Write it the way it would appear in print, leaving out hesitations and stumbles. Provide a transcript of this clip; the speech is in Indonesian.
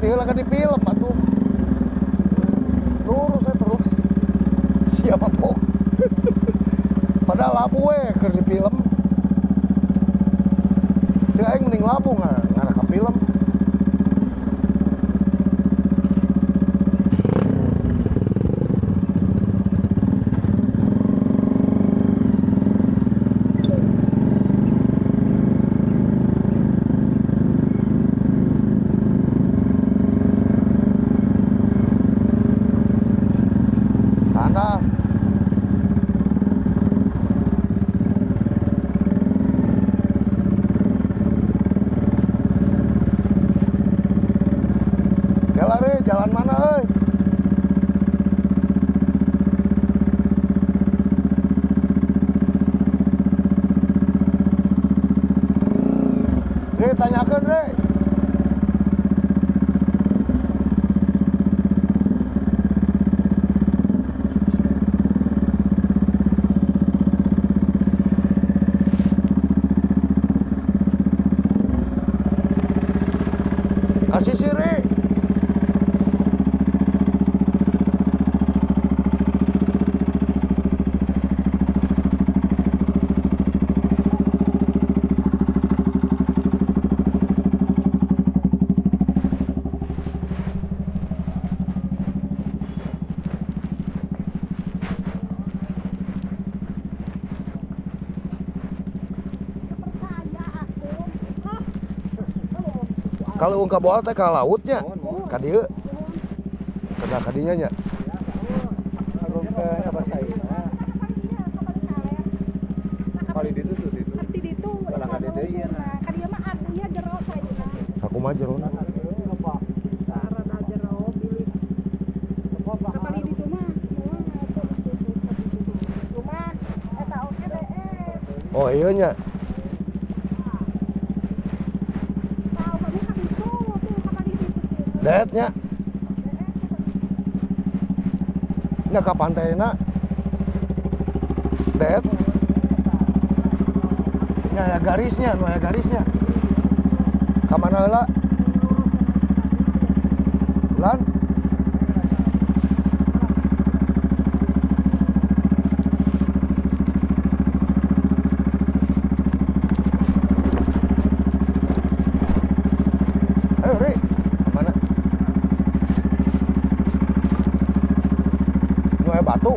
heula kan di film atuh. Lurus terus. Siapa po? Padahal labu we keur di film. Cek aing mending labu ngana ka film. Jalan mana, euy? Tanyakeun, Re. Kasih siri. Kalau ungkap boal teh ka lautnya, ka dieu. Kada kadinya nya. Kali ditu tuh ditu. Pasti ditu. Kalau ka deui ieu na. Ka dieu mah artinya jero saeuna. Sakumaha jerona? Sarana jero pilih. Kapali ditu mah moal atuh ditu. Rumah eta oge deh. Oh ieu nya. Tahu kami ka ditu tuh kapali ditu. Daetnya. Nya ka pantainya. Daet. Nya aya garisnya, nu aya garisnya. Ka mana heula? Lan? Ayo, Ri. Mana? Nu aya batu.